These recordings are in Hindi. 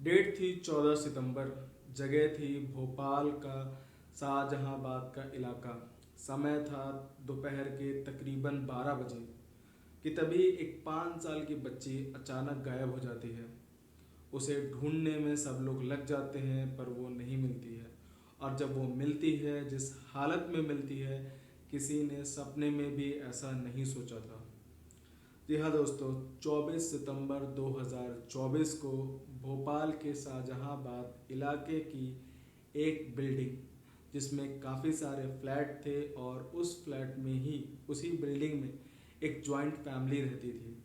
डेट थी 14 सितंबर। जगह थी भोपाल का शाहजहांबाद का इलाका। समय था दोपहर के तकरीबन 12 बजे कि तभी एक 5 साल की बच्ची अचानक गायब हो जाती है। उसे ढूंढने में सब लोग लग जाते हैं पर वो नहीं मिलती है। और जब वो मिलती है, जिस हालत में मिलती है, किसी ने सपने में भी ऐसा नहीं सोचा था। जी हाँ दोस्तों, 24 सितंबर 2024 को भोपाल के शाहजहांबाद इलाके की एक बिल्डिंग, जिसमें काफ़ी सारे फ्लैट थे और उस फ्लैट में ही, उसी बिल्डिंग में एक जॉइंट फैमिली रहती थी।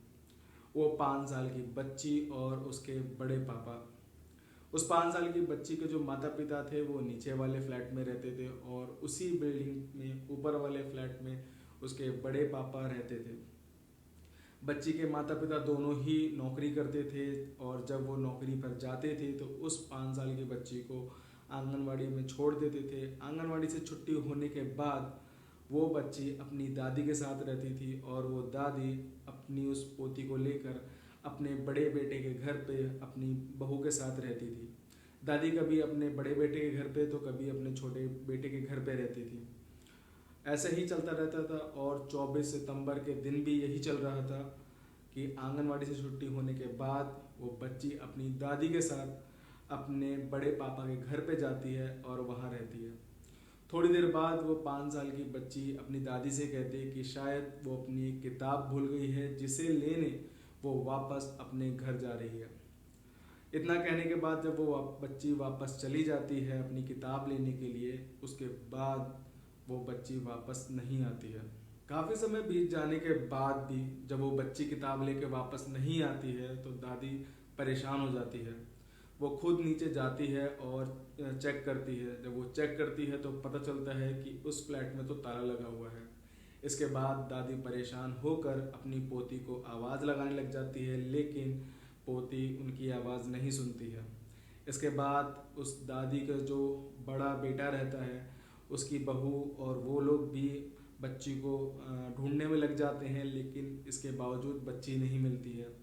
वो 5 साल की बच्ची और उसके बड़े पापा। उस 5 साल की बच्ची के जो माता पिता थे वो नीचे वाले फ्लैट में रहते थे और उसी बिल्डिंग में ऊपर वाले फ्लैट में उसके बड़े पापा रहते थे। बच्ची के माता पिता दोनों ही नौकरी करते थे और जब वो नौकरी पर जाते थे तो उस 5 साल की बच्ची को आंगनवाड़ी में छोड़ देते थे। आंगनवाड़ी से छुट्टी होने के बाद वो बच्ची अपनी दादी के साथ रहती थी और वो दादी अपनी उस पोती को लेकर अपने बड़े बेटे के घर पे अपनी बहू के साथ रहती थी। दादी कभी अपने बड़े बेटे के घर पे तो कभी अपने छोटे बेटे के घर पे रहती थी। ऐसे ही चलता रहता था और 24 सितंबर के दिन भी यही चल रहा था कि आंगनवाड़ी से छुट्टी होने के बाद वो बच्ची अपनी दादी के साथ अपने बड़े पापा के घर पे जाती है और वहाँ रहती है। थोड़ी देर बाद वो 5 साल की बच्ची अपनी दादी से कहती है कि शायद वो अपनी एक किताब भूल गई है जिसे लेने वो वापस अपने घर जा रही है। इतना कहने के बाद जब वो बच्ची वापस चली जाती है अपनी किताब लेने के लिए, उसके बाद वो बच्ची वापस नहीं आती है। काफ़ी समय बीत जाने के बाद भी जब वो बच्ची किताब लेके वापस नहीं आती है तो दादी परेशान हो जाती है। वो खुद नीचे जाती है और चेक करती है। जब वो चेक करती है तो पता चलता है कि उस फ्लैट में तो ताला लगा हुआ है। इसके बाद दादी परेशान होकर अपनी पोती को आवाज़ लगाने लग जाती है, लेकिन पोती उनकी आवाज़ नहीं सुनती है। इसके बाद उस दादी का जो बड़ा बेटा रहता है, उसकी बहू और वो लोग भी बच्ची को ढूंढने में लग जाते हैं, लेकिन इसके बावजूद बच्ची नहीं मिलती है।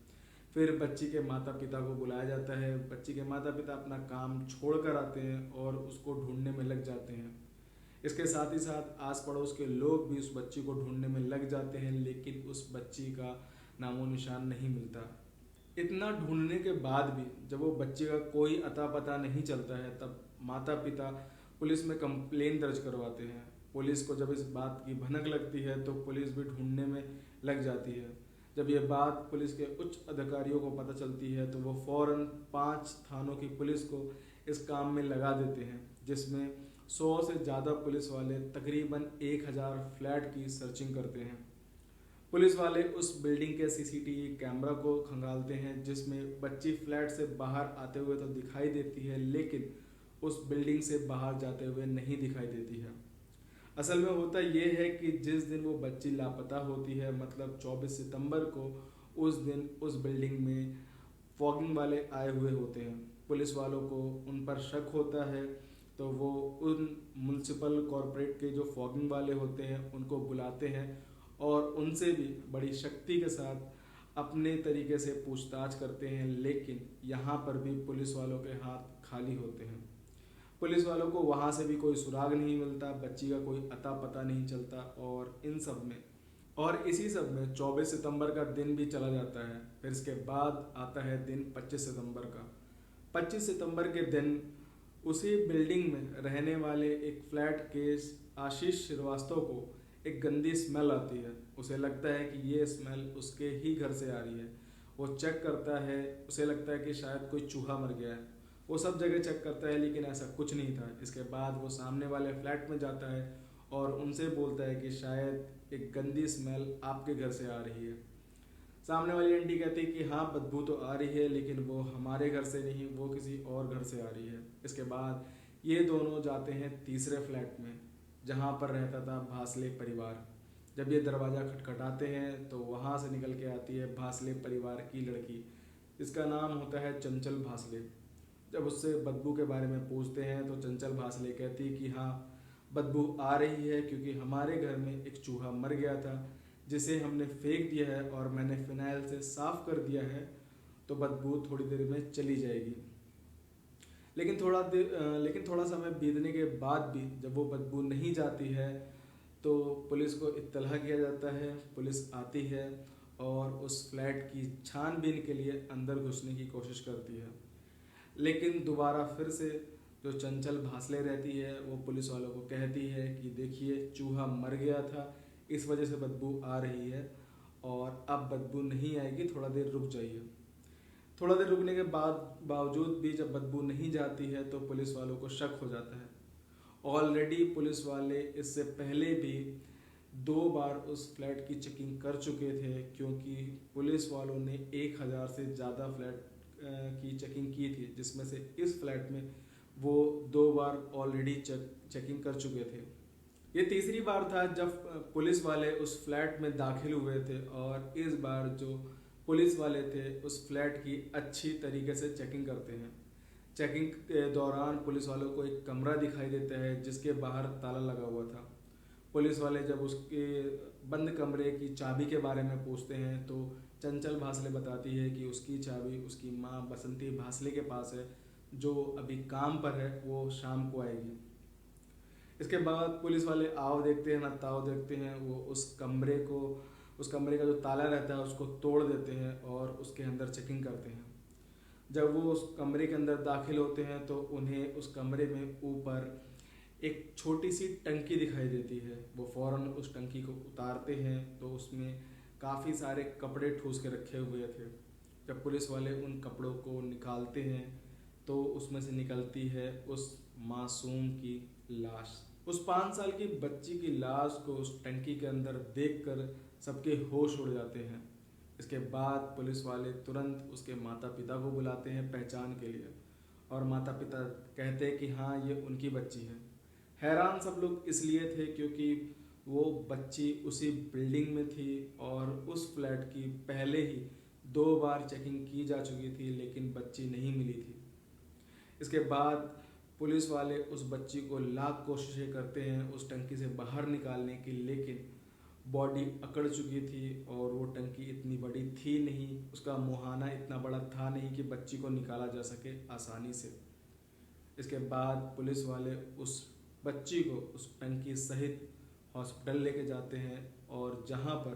फिर बच्ची के माता पिता को बुलाया जाता है। बच्ची के माता पिता अपना काम छोड़ कर आते हैं और उसको ढूंढने में लग जाते हैं। इसके साथ ही साथ आस पड़ोस के लोग भी उस बच्ची को ढूंढने में लग जाते हैं, लेकिन उस बच्ची का नामो निशान नहीं मिलता। इतना ढूंढने के बाद भी जब वो बच्चे का कोई अता पता नहीं चलता है, तब माता पिता पुलिस में कंप्लेन दर्ज करवाते हैं। पुलिस को जब इस बात की भनक लगती है तो पुलिस भी ढूंढने में लग जाती है। जब ये बात पुलिस के उच्च अधिकारियों को पता चलती है तो वो फौरन 5 थानों की पुलिस को इस काम में लगा देते हैं, जिसमें 100 से ज़्यादा पुलिस वाले तकरीबन 1000 फ्लैट की सर्चिंग करते हैं। पुलिस वाले उस बिल्डिंग के सीसीटीवी कैमरा को खंगालते हैं, जिसमें बच्ची फ्लैट से बाहर आते हुए तो दिखाई देती है, लेकिन उस बिल्डिंग से बाहर जाते हुए नहीं दिखाई देती है। असल में होता यह है कि जिस दिन वो बच्ची लापता होती है, मतलब 24 सितंबर को, उस दिन उस बिल्डिंग में फॉगिंग वाले आए हुए होते हैं। पुलिस वालों को उन पर शक होता है तो वो उन म्यूनसिपल कॉरपोरेट के जो फॉगिंग वाले होते हैं उनको बुलाते हैं और उनसे भी बड़ी शक्ति के साथ अपने तरीके से पूछताछ करते हैं, लेकिन यहाँ पर भी पुलिस वालों के हाथ खाली होते हैं। पुलिस वालों को वहाँ से भी कोई सुराग नहीं मिलता, बच्ची का कोई अता पता नहीं चलता और इसी सब में 24 सितंबर का दिन भी चला जाता है। फिर इसके बाद आता है दिन 25 सितंबर का। 25 सितंबर के दिन उसी बिल्डिंग में रहने वाले एक फ्लैट के आशीष श्रीवास्तव को एक गंदी स्मेल आती है। उसे लगता है कि ये स्मेल उसके ही घर से आ रही है। वो चेक करता है, उसे लगता है कि शायद कोई चूहा मर गया है। वो सब जगह चेक करता है, लेकिन ऐसा कुछ नहीं था। इसके बाद वो सामने वाले फ्लैट में जाता है और उनसे बोलता है कि शायद एक गंदी स्मेल आपके घर से आ रही है। सामने वाली आंटी कहती है कि हाँ, बदबू तो आ रही है, लेकिन वो हमारे घर से नहीं, वो किसी और घर से आ रही है। इसके बाद ये दोनों जाते हैं तीसरे फ्लैट में, जहाँ पर रहता था भासले परिवार। जब ये दरवाज़ा खटखटाते हैं तो वहाँ से निकल के आती है भासले परिवार की लड़की, जिसका नाम होता है चंचल भासले। जब उससे बदबू के बारे में पूछते हैं तो चंचल भासले कहती है कि हाँ, बदबू आ रही है क्योंकि हमारे घर में एक चूहा मर गया था जिसे हमने फेंक दिया है और मैंने फिनाइल से साफ कर दिया है, तो बदबू थोड़ी देर में चली जाएगी। लेकिन थोड़ा समय बीतने के बाद भी जब वो बदबू नहीं जाती है तो पुलिस को इत्तला किया जाता है। पुलिस आती है और उस फ्लैट की छानबीन के लिए अंदर घुसने की कोशिश करती है, लेकिन दोबारा फिर से जो चंचल भासले रहती है वो पुलिस वालों को कहती है कि देखिए चूहा मर गया था, इस वजह से बदबू आ रही है और अब बदबू नहीं आएगी, थोड़ा देर रुक जाइए। थोड़ा देर रुकने के बावजूद भी जब बदबू नहीं जाती है तो पुलिस वालों को शक हो जाता है। ऑलरेडी पुलिस वाले इससे पहले भी 2 बार उस फ्लैट की चेकिंग कर चुके थे, क्योंकि पुलिस वालों ने 1000 से ज़्यादा फ्लैट की चेकिंग की थी, जिसमें से इस फ्लैट में वो 2 बार ऑलरेडी चेकिंग कर चुके थे। ये तीसरी बार था जब पुलिस वाले उस फ्लैट में दाखिल हुए थे और इस बार जो पुलिस वाले थे उस फ्लैट की अच्छी तरीके से चेकिंग करते हैं। चेकिंग के दौरान पुलिस वालों को एक कमरा दिखाई देता है जिसके बाहर ताला लगा हुआ था। पुलिस वाले जब उसके बंद कमरे की चाबी के बारे में पूछते हैं तो चंचल भासले बताती है कि उसकी चाबी उसकी माँ बसंती भासले के पास है, जो अभी काम पर है, वो शाम को आएगी। इसके बाद पुलिस वाले आओ देखते हैं ना ताओ देखते हैं, वो उस कमरे का जो ताला रहता है उसको तोड़ देते हैं और उसके अंदर चेकिंग करते हैं। जब वो उस कमरे के अंदर दाखिल होते हैं तो उन्हें उस कमरे में ऊपर एक छोटी सी टंकी दिखाई देती है। वो फौरन उस टंकी को उतारते हैं तो उसमें काफ़ी सारे कपड़े ठूस के रखे हुए थे। जब पुलिस वाले उन कपड़ों को निकालते हैं तो उसमें से निकलती है उस मासूम की लाश। उस 5 साल की बच्ची की लाश को उस टंकी के अंदर देखकर सबके होश उड़ जाते हैं। इसके बाद पुलिस वाले तुरंत उसके माता पिता को बुलाते हैं पहचान के लिए और माता पिता कहते हैं कि हाँ ये उनकी बच्ची है। हैरान सब लोग इसलिए थे क्योंकि वो बच्ची उसी बिल्डिंग में थी और उस फ्लैट की पहले ही 2 बार चेकिंग की जा चुकी थी, लेकिन बच्ची नहीं मिली थी। इसके बाद पुलिस वाले उस बच्ची को लाख कोशिशें करते हैं उस टंकी से बाहर निकालने की, लेकिन बॉडी अकड़ चुकी थी और वो टंकी इतनी बड़ी थी नहीं, उसका मुहाना इतना बड़ा था नहीं कि बच्ची को निकाला जा सके आसानी से। इसके बाद पुलिस वाले उस बच्ची को उस टंकी सहित हॉस्पिटल लेके जाते हैं और जहाँ पर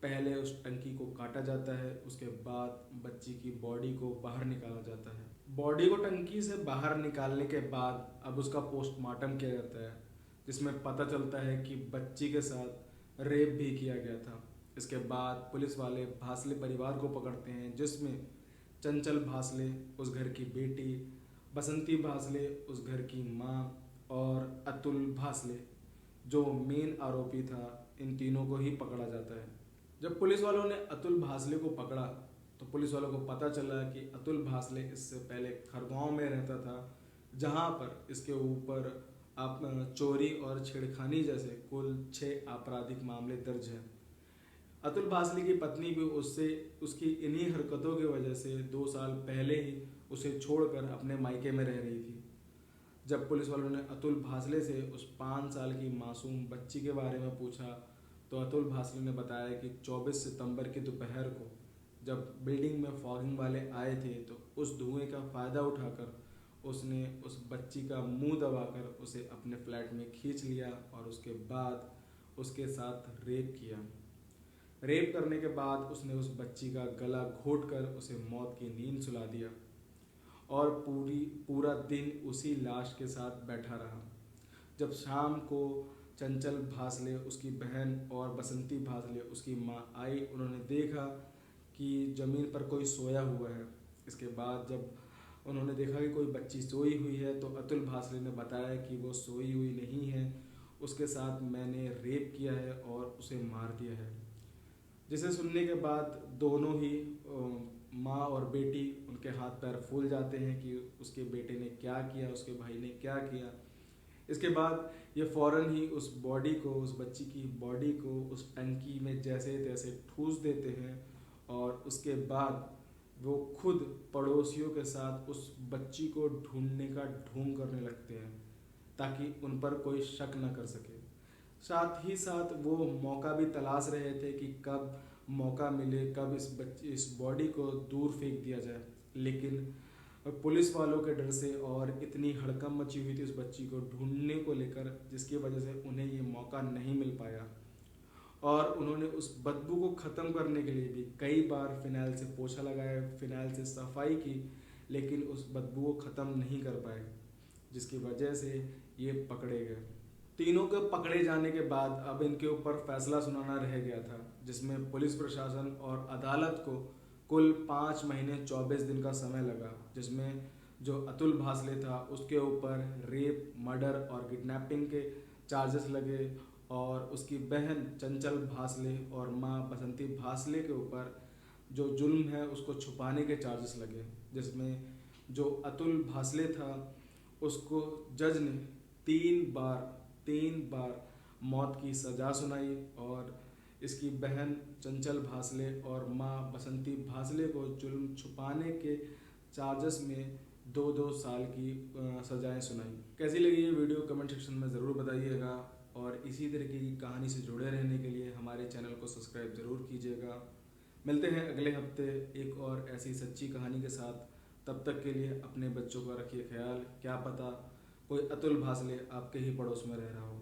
पहले उस टंकी को काटा जाता है उसके बाद बच्ची की बॉडी को बाहर निकाला जाता है। बॉडी को टंकी से बाहर निकालने के बाद अब उसका पोस्टमार्टम किया जाता है, जिसमें पता चलता है कि बच्ची के साथ रेप भी किया गया था। इसके बाद पुलिस वाले भासले परिवार को पकड़ते हैं, जिसमें चंचल भासले उस घर की बेटी, बसंती भासले उस घर की माँ और अतुल भासले जो मेन आरोपी था, इन तीनों को ही पकड़ा जाता है। जब पुलिस वालों ने अतुल भासले को पकड़ा तो पुलिस वालों को पता चला कि अतुल भासले इससे पहले खरगोन में रहता था, जहाँ पर इसके ऊपर आप चोरी और छेड़खानी जैसे कुल 6 आपराधिक मामले दर्ज हैं। अतुल भासले की पत्नी भी उससे उसकी इन्हीं हरकतों की वजह से 2 साल पहले ही उसे छोड़कर अपने मायके में रह रही थी। जब पुलिस वालों ने अतुल भासले से उस 5 साल की मासूम बच्ची के बारे में पूछा तो अतुल भासले ने बताया कि 24 सितंबर की दोपहर को जब बिल्डिंग में फॉगिंग वाले आए थे तो उस धुएं का फ़ायदा उठाकर उसने उस बच्ची का मुंह दबाकर उसे अपने फ्लैट में खींच लिया और उसके बाद उसके साथ रेप किया। रेप करने के बाद उसने उस बच्ची का गला घोंटकर उसे मौत की नींद सुला दिया और पूरा दिन उसी लाश के साथ बैठा रहा। जब शाम को चंचल भासले, उसकी बहन और बसंती भासले, उसकी माँ आई, उन्होंने देखा कि ज़मीन पर कोई सोया हुआ है। इसके बाद जब उन्होंने देखा कि कोई बच्ची सोई हुई है तो अतुल भासले ने बताया कि वो सोई हुई नहीं है, उसके साथ मैंने रेप किया है और उसे मार दिया है। जिसे सुनने के बाद दोनों ही माँ और बेटी, उनके हाथ पैर फूल जाते हैं कि उसके बेटे ने क्या किया, उसके भाई ने क्या किया। इसके बाद ये फ़ौरन ही उस बॉडी को, उस बच्ची की बॉडी को उस टंकी में जैसे तैसे ठूस देते हैं और उसके बाद वो खुद पड़ोसियों के साथ उस बच्ची को ढूंढने का ढोंग करने लगते हैं ताकि उन पर कोई शक न कर सके। साथ ही साथ वो मौका भी तलाश रहे थे कि कब मौका मिले, कब इस बॉडी को दूर फेंक दिया जाए। लेकिन और पुलिस वालों के डर से और इतनी हड़कंप मची हुई थी उस बच्ची को ढूंढने को लेकर, जिसकी वजह से उन्हें ये मौका नहीं मिल पाया। और उन्होंने उस बदबू को ख़त्म करने के लिए भी कई बार फिनाइल से पोछा लगाया, फिनाइल से सफाई की, लेकिन उस बदबू को ख़त्म नहीं कर पाए, जिसकी वजह से ये पकड़े गए। तीनों के पकड़े जाने के बाद अब इनके ऊपर फैसला सुनाना रह गया था, जिसमें पुलिस प्रशासन और अदालत को कुल 5 महीने 24 दिन का समय लगा, जिसमें जो अतुल भासले था उसके ऊपर रेप, मर्डर और किडनैपिंग के चार्जेस लगे, और उसकी बहन चंचल भासले और माँ बसंती भासले के ऊपर जो जुल्म है उसको छुपाने के चार्जेस लगे, जिसमें जो अतुल भासले था उसको जज ने 3 बार मौत की सज़ा सुनाई, और इसकी बहन चंचल भासले और माँ बसंती भासले को जुल्म छुपाने के चार्जेस में 2-2 साल की सज़ाएं सुनाई। कैसी लगी ये वीडियो कमेंट सेक्शन में ज़रूर बताइएगा, और इसी तरीके की कहानी से जुड़े रहने के लिए हमारे चैनल को सब्सक्राइब ज़रूर कीजिएगा। मिलते हैं अगले हफ्ते एक और ऐसी सच्ची कहानी के साथ। तब तक के लिए अपने बच्चों का रखिए ख्याल, क्या पता कोई अतुल भासले आपके ही पड़ोस में रह रहा हो।